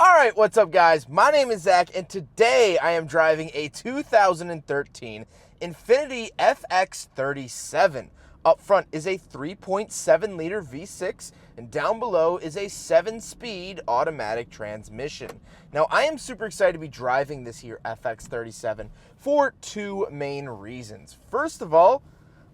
All right, what's up, guys? My name is Zach, and today I am driving a 2013 Infiniti FX37. Up front is a 3.7-liter V6, and down below is a 7-speed automatic transmission. Now, I am super excited to be driving this here FX37 for two main reasons. First of all,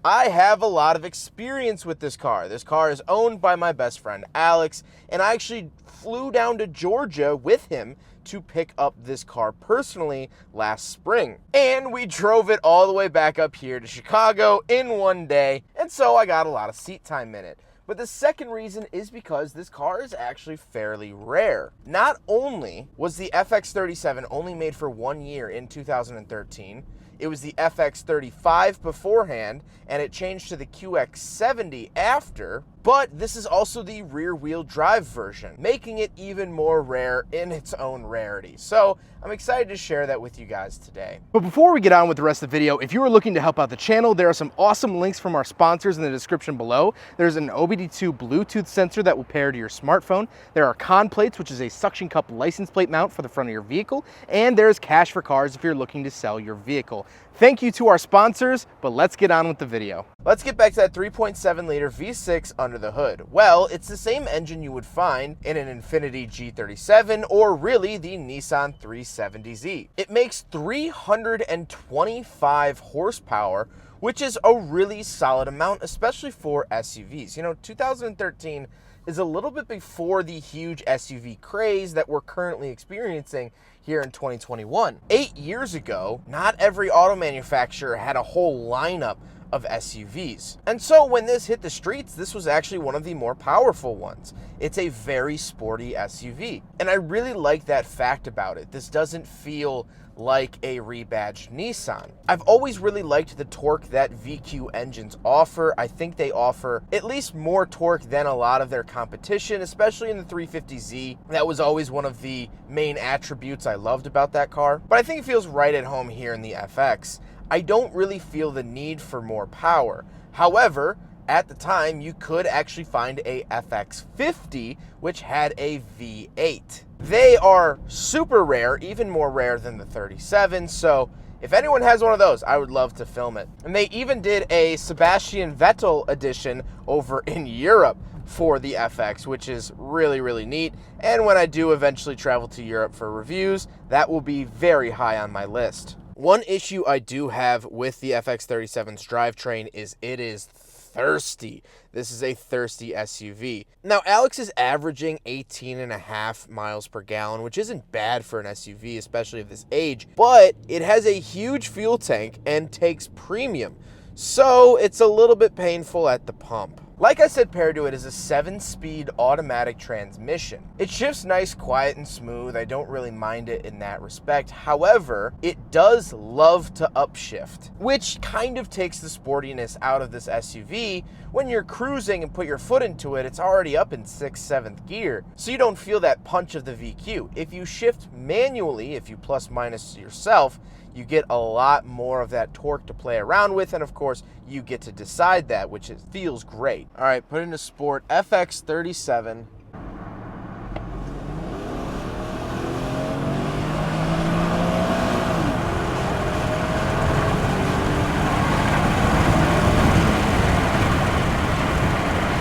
I have a lot of experience with this car. This car is owned by my best friend, Alex, and I actually flew down to Georgia with him to pick up this car personally last spring. And we drove it all the way back up here to Chicago in one day, and so I got a lot of seat time in it. But the second reason is because this car is actually fairly rare. Not only was the FX37 only made for 1 year in 2013, it was the FX35 beforehand, and it changed to the QX70 after, but this is also the rear-wheel drive version, making it even more rare in its own rarity. So I'm excited to share that with you guys today. But before we get on with the rest of the video, if you are looking to help out the channel, there are some awesome links from our sponsors in the description below. There's an OBD2 Bluetooth sensor that will pair to your smartphone. There are con plates, which is a suction cup license plate mount for the front of your vehicle. And there's Cash for Cars if you're looking to sell your vehicle. Thank you to our sponsors, but let's get on with the video. Let's get back to that 3.7-liter V6 under the hood. Well, it's the same engine you would find in an Infiniti G37 or really the Nissan 370Z. It makes 325 horsepower, which is a really solid amount, especially for SUVs. You know, 2013 is a little bit before the huge SUV craze that we're currently experiencing here in 2021. 8 years ago, not every auto manufacturer had a whole lineup of SUVs. And so when this hit the streets, this was actually one of the more powerful ones. It's a very sporty SUV. And I really like that fact about it. This doesn't feel like a rebadged Nissan. I've always really liked the torque that VQ engines offer. I think they offer at least more torque than a lot of their competition, especially in the 350Z. That was always one of the main attributes I loved about that car. But I think it feels right at home here in the FX. I don't really feel the need for more power. However, at the time, you could actually find a FX50, which had a V8. They are super rare, even more rare than the 37, so if anyone has one of those, I would love to film it. And they even did a Sebastian Vettel edition over in Europe for the FX, which is really, really neat. And when I do eventually travel to Europe for reviews, that will be very high on my list. One issue I do have with the FX37's drivetrain is it is thirsty. This is a thirsty SUV. Now, Alex is averaging 18.5 miles per gallon, which isn't bad for an SUV, especially of this age, but it has a huge fuel tank and takes premium, so it's a little bit painful at the pump. Like I said, paired to it is a 7-speed automatic transmission. It shifts nice, quiet, and smooth. I don't really mind it in that respect. However, it does love to upshift, which kind of takes the sportiness out of this SUV. When you're cruising and put your foot into it, it's already up in 6th, 7th gear, so you don't feel that punch of the VQ. If you shift manually, if you plus minus yourself, you get a lot more of that torque to play around with, and of course, you get to decide that, which feels great. All right, put into sport, FX37.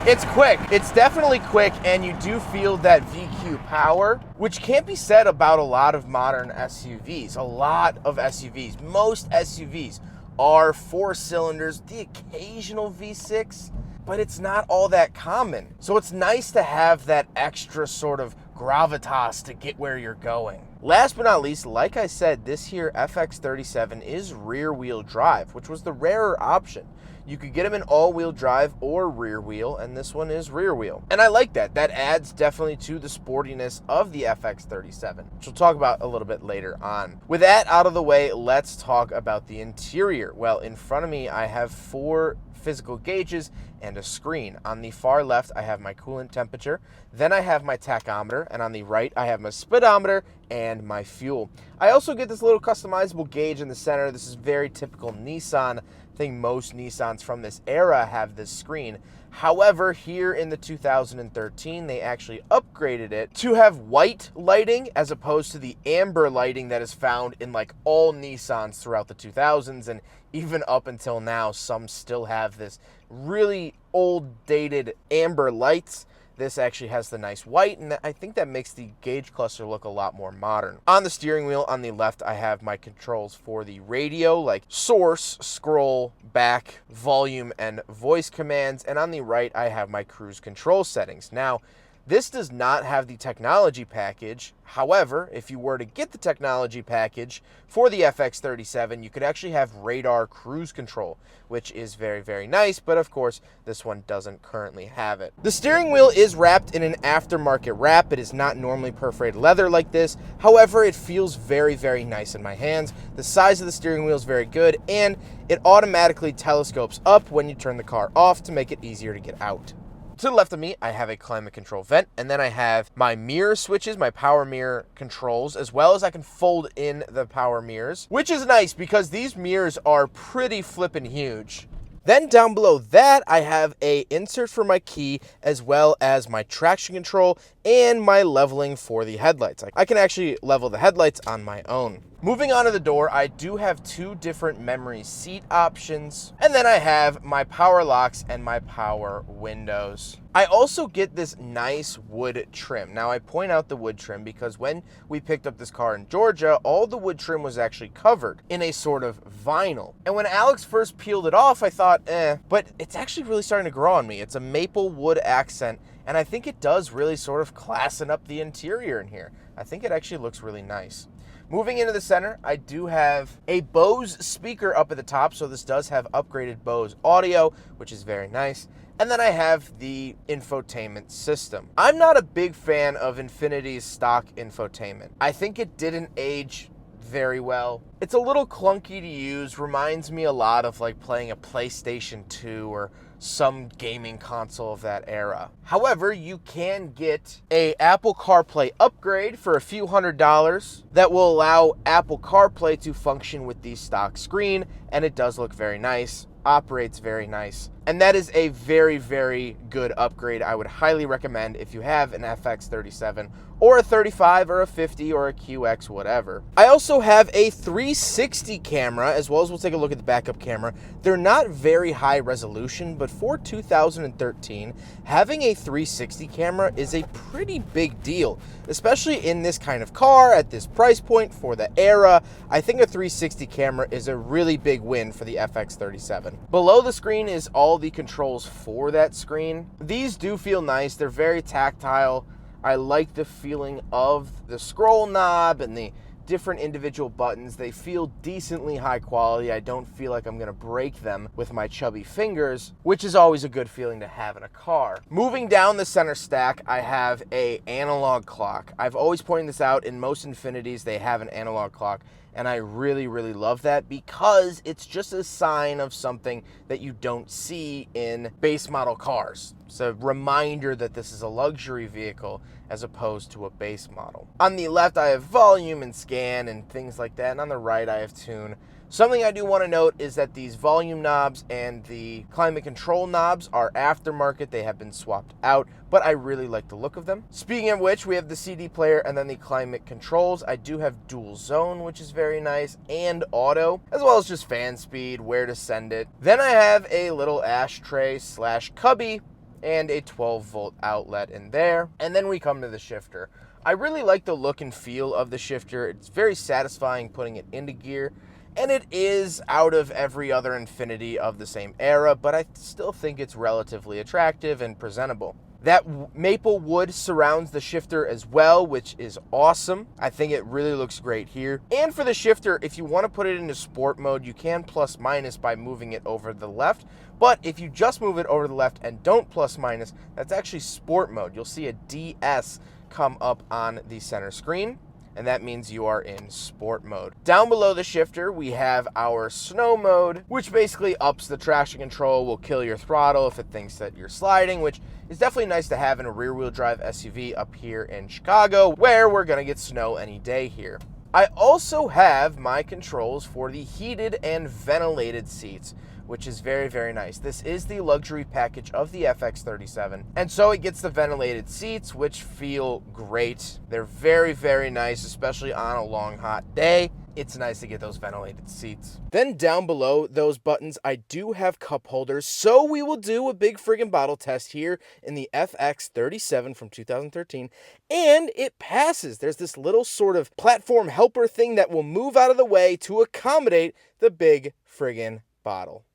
It's quick. It's definitely quick, and you do feel that VQ power, which can't be said about a lot of modern SUVs. A lot of SUVs, most SUVs are 4 cylinders, the occasional V6, but it's not all that common. So it's nice to have that extra sort of gravitas to get where you're going. Last but not least, like I said, this here FX37 is rear-wheel drive, which was the rarer option. You could get them in all-wheel drive or rear wheel, and this one is rear wheel. And I like that. That adds definitely to the sportiness of the FX37, which we'll talk about a little bit later on. With that out of the way, let's talk about the interior. Well, in front of me, I have 4 physical gauges and a screen. On the far left, I have my coolant temperature. Then I have my tachometer, and on the right, I have my speedometer and my fuel. I also get this little customizable gauge in the center. This is very typical Nissan think most Nissans from this era have this screen. However, here in the 2013, they actually upgraded it to have white lighting as opposed to the amber lighting that is found in like all Nissans throughout the 2000s, and even up until now, some still have this really old dated amber lights. This actually has the nice white, and I think that makes the gauge cluster look a lot more modern. On the steering wheel on the left, I have my controls for the radio, like source, scroll, back, volume, and voice commands. And on the right, I have my cruise control settings. Now, this does not have the technology package. However, if you were to get the technology package for the FX37, you could actually have radar cruise control, which is very, very nice, but of course, this one doesn't currently have it. The steering wheel is wrapped in an aftermarket wrap. It is not normally perforated leather like this. However, it feels very, very nice in my hands. The size of the steering wheel is very good, and it automatically telescopes up when you turn the car off to make it easier to get out. To the left of me, I have a climate control vent, and then I have my mirror switches, my power mirror controls, as well as I can fold in the power mirrors, which is nice because these mirrors are pretty flippin' huge. Then down below that, I have a insert for my key, as well as my traction control and my leveling for the headlights. I can actually level the headlights on my own. Moving on to the door, I do have two different memory seat options, and then I have my power locks and my power windows. I also get this nice wood trim. Now, I point out the wood trim because when we picked up this car in Georgia, all the wood trim was actually covered in a sort of vinyl. And when Alex first peeled it off, I thought, but it's actually really starting to grow on me. It's a maple wood accent, and I think it does really sort of classen up the interior in here. I think it actually looks really nice. Moving into the center, I do have a Bose speaker up at the top, so this does have upgraded Bose audio, which is very nice. And then I have the infotainment system. I'm not a big fan of Infiniti's stock infotainment. I think it didn't age very well. It's a little clunky to use, reminds me a lot of like playing a PlayStation 2 or some gaming console of that era. However, you can get a Apple CarPlay upgrade for a few $100s that will allow Apple CarPlay to function with the stock screen, and it does look very nice, operates very nice. And that is a very, very good upgrade. I would highly recommend if you have an FX37 or a 35 or a 50 or a QX, whatever. I also have a 360 camera, as well as we'll take a look at the backup camera. They're not very high resolution, but for 2013, having a 360 camera is a pretty big deal, especially in this kind of car at this price point for the era. I think a 360 camera is a really big win for the FX37. Below the screen is all the controls for that screen. These do feel nice. They're very tactile. I like the feeling of the scroll knob and the different individual buttons. They feel decently high quality. I don't feel like I'm gonna break them with my chubby fingers, which is always a good feeling to have in a car. Moving down the center stack, I have an analog clock. I've always pointed this out. In most Infinitis, they have an analog clock, and I really, really love that because it's just a sign of something that you don't see in base model cars. It's a reminder that this is a luxury vehicle as opposed to a base model. On the left, I have volume and scan and things like that, and on the right, I have tune. Something I do want to note is that these volume knobs and the climate control knobs are aftermarket. They have been swapped out, but I really like the look of them. Speaking of which, we have the CD player and then the climate controls. I do have dual zone, which is very nice, and auto, as well as just fan speed, where to send it. Then I have a little ashtray / cubby and a 12-volt outlet in there. And then we come to the shifter. I really like the look and feel of the shifter. It's very satisfying putting it into gear. And it is out of every other Infiniti of the same era, but I still think it's relatively attractive and presentable. That maple wood surrounds the shifter as well, which is awesome. I think it really looks great here. And for the shifter, if you want to put it into sport mode, you can plus minus by moving it over to the left. But if you just move it over to the left and don't plus minus, that's actually sport mode. You'll see a DS come up on the center screen, and that means you are in sport mode. Down below the shifter, we have our snow mode, which basically ups the traction control, will kill your throttle if it thinks that you're sliding, which is definitely nice to have in a rear-wheel drive SUV up here in Chicago, where we're gonna get snow any day here. I also have my controls for the heated and ventilated seats, which is very, very nice. This is the luxury package of the FX37, and so it gets the ventilated seats, which feel great. They're very, very nice, especially on a long, hot day. It's nice to get those ventilated seats. Then down below those buttons, I do have cup holders, so we will do a big friggin' bottle test here in the FX37 from 2013, and it passes. There's this little sort of platform helper thing that will move out of the way to accommodate the big friggin' bottle.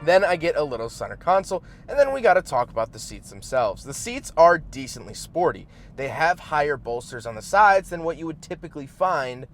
Then I get a little center console, and then we got to talk about the seats themselves. The seats are decently sporty. They have higher bolsters on the sides than what you would typically find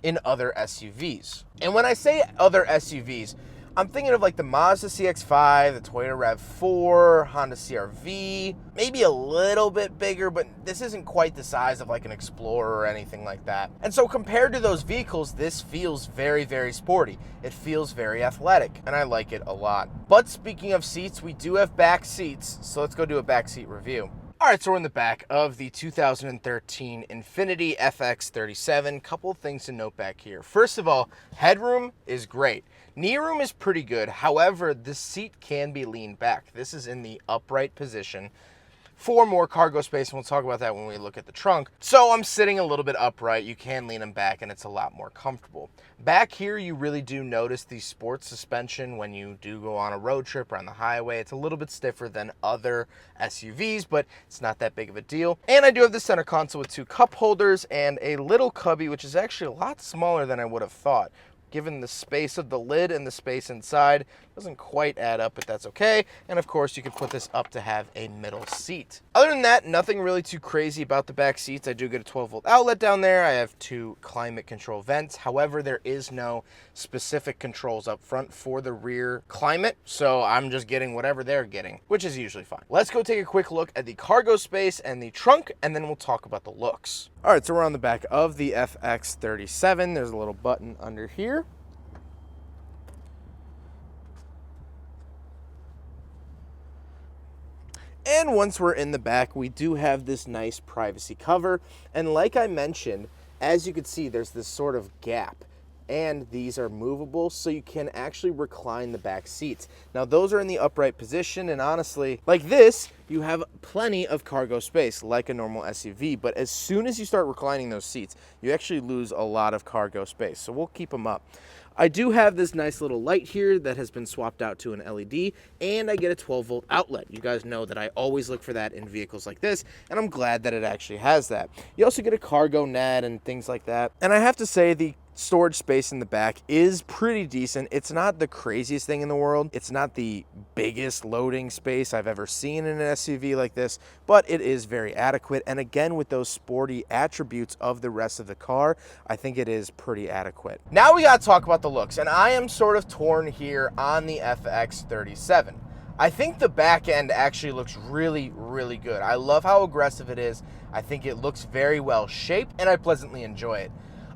in other SUVs. And when I say other SUVs, I'm thinking of like the Mazda CX-5, the Toyota RAV4, Honda CR-V, maybe a little bit bigger, but this isn't quite the size of like an Explorer or anything like that. And so compared to those vehicles, this feels very, very sporty. It feels very athletic, and I like it a lot. But speaking of seats, we do have back seats, so let's go do a back seat review. All right, so we're in the back of the 2013 Infiniti FX37. Couple of things to note back here. First of all, headroom is great. Knee room is pretty good. However, the seat can be leaned back. This is in the upright position for more cargo space, and we'll talk about that when we look at the trunk. So I'm sitting a little bit upright. You can lean them back, and it's a lot more comfortable. Back here, you really do notice the sports suspension when you do go on a road trip or on the highway. It's a little bit stiffer than other SUVs, but it's not that big of a deal. And I do have the center console with 2 cup holders and a little cubby, which is actually a lot smaller than I would have thought. Given the space of the lid and the space inside, doesn't quite add up, but that's okay. And of course, you can put this up to have a middle seat. Other than that, nothing really too crazy about the back seats. I do get a 12-volt outlet down there. I have 2 climate control vents. However, there is no specific controls up front for the rear climate, so I'm just getting whatever they're getting, which is usually fine. Let's go take a quick look at the cargo space and the trunk, and then we'll talk about the looks. All right, so we're on the back of the FX37. There's a little button under here. And once we're in the back, we do have this nice privacy cover. And like I mentioned, as you can see, there's this sort of gap. And these are movable, so you can actually recline the back seats. Now, those are in the upright position, and honestly, like this, you have plenty of cargo space, like a normal SUV. But as soon as you start reclining those seats, you actually lose a lot of cargo space. So we'll keep them up. I do have this nice little light here that has been swapped out to an LED, and I get a 12-volt outlet. You guys know that I always look for that in vehicles like this, and I'm glad that it actually has that. You also get a cargo net and things like that. And I have to say, the storage space in the back is pretty decent. It's not the craziest thing in the world. It's not the biggest loading space I've ever seen in an SUV like this, but it is very adequate. And again, with those sporty attributes of the rest of the car, I think it is pretty adequate. Now we got to talk about the looks, and I am sort of torn here on the FX37. I think the back end actually looks really, really good. I love how aggressive it is. I think it looks very well shaped, and I pleasantly enjoy it.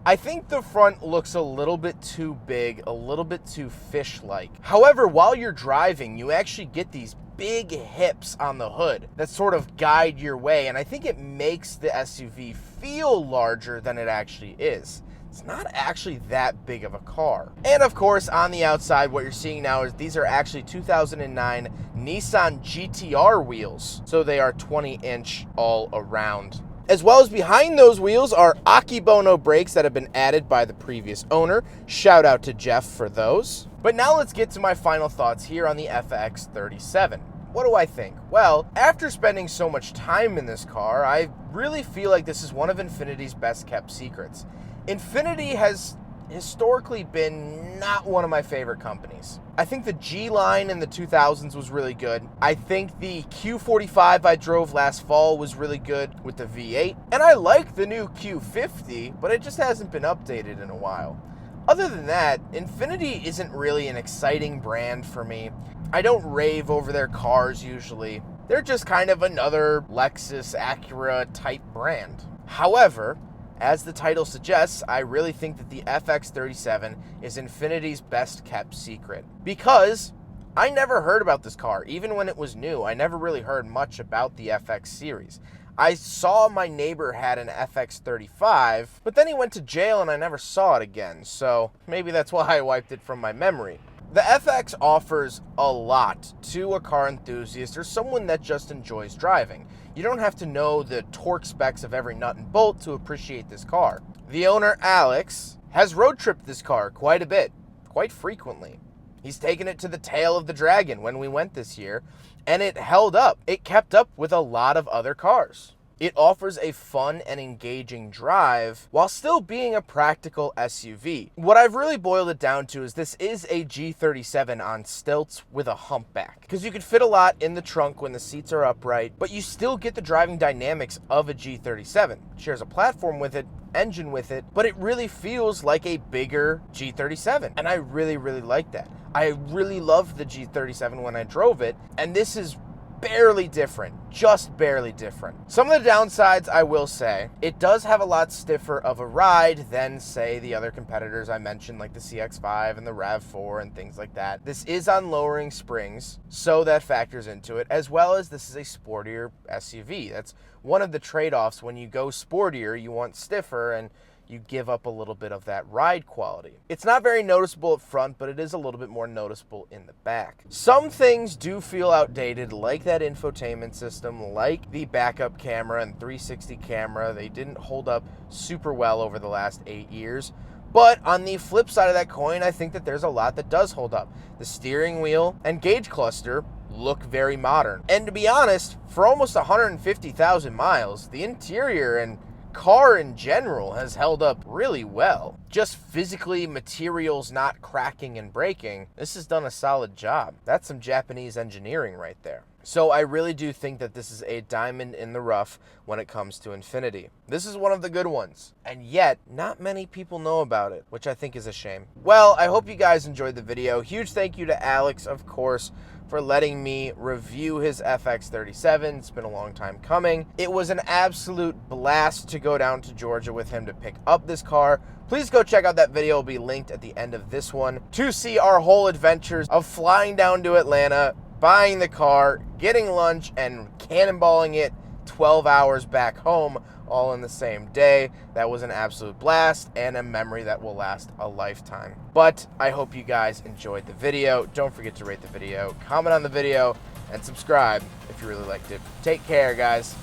I think the front looks a little bit too big, a little bit too fish-like. However, while you're driving, you actually get these big hips on the hood that sort of guide your way, and I think it makes the SUV feel larger than it actually is. It's not actually that big of a car. And of course, on the outside, what you're seeing now is these are actually 2009 Nissan GTR wheels, so they are 20-inch all around. As well as behind those wheels are Akibono brakes that have been added by the previous owner. Shout out to Jeff for those. But now let's get to my final thoughts here on the FX37. What do I think? Well, after spending so much time in this car, I really feel like this is one of Infiniti's best kept secrets. Infiniti has historically been not one of my favorite companies. I think the G line in the 2000s was really good. I think the Q45 I drove last fall was really good with the V8. And I like the new Q50, but it just hasn't been updated in a while. Other than that, Infiniti isn't really an exciting brand for me. I don't rave over their cars usually. They're just kind of another Lexus, Acura type brand. However, as the title suggests, I really think that the FX37 is Infiniti's best kept secret. Because I never heard about this car. Even when it was new, I never really heard much about the FX series. I saw my neighbor had an FX35, but then he went to jail and I never saw it again, so maybe that's why I wiped it from my memory. The FX offers a lot to a car enthusiast or someone that just enjoys driving. You don't have to know the torque specs of every nut and bolt to appreciate this car. The owner, Alex, has road tripped this car quite a bit, quite frequently. He's taken it to the tail of the dragon when we went this year, and it held up. It kept up with a lot of other cars. It offers a fun and engaging drive while still being a practical SUV. What I've really boiled it down to is this is a G37 on stilts with a humpback, because you could fit a lot in the trunk when the seats are upright, but you still get the driving dynamics of a G37. It shares a platform with it, engine with it, but it really feels like a bigger G37, and I really like that. I really loved the G37 when I drove it, and this is barely different, just barely different. Some of the downsides, I will say, it does have a lot stiffer of a ride than, say, the other competitors I mentioned, like the CX-5 and the RAV4 and things like that. This is on lowering springs, so that factors into it, as well as this is a sportier SUV. That's one of the trade-offs. When you go sportier, you want stiffer, and you give up a little bit of that ride quality. It's not very noticeable up front, but it is a little bit more noticeable in the back. Some things do feel outdated, like that infotainment system, like the backup camera and 360 camera. They didn't hold up super well over the last 8 years. But on the flip side of that coin, I think that there's a lot that does hold up. The steering wheel and gauge cluster look very modern. And to be honest, for almost 150,000 miles, the interior and car in general has held up really well. Just physically, materials not cracking and breaking, this has done a solid job. That's some Japanese engineering right there. So I really do think that this is a diamond in the rough when it comes to Infiniti. This is one of the good ones, and yet not many people know about it, which I think is a shame. Well, I hope you guys enjoyed the video. Huge thank you to Alex, of course, for letting me review his FX37. It's been a long time coming. It was an absolute blast to go down to Georgia with him to pick up this car. Please go check out that video. It'll be linked at the end of this one to see our whole adventures of flying down to Atlanta, buying the car, getting lunch, and cannonballing it 12 hours back home, all in the same day. That was an absolute blast and a memory that will last a lifetime. But I hope you guys enjoyed the video. Don't forget to rate the video, comment on the video, and subscribe if you really liked it. Take care, guys.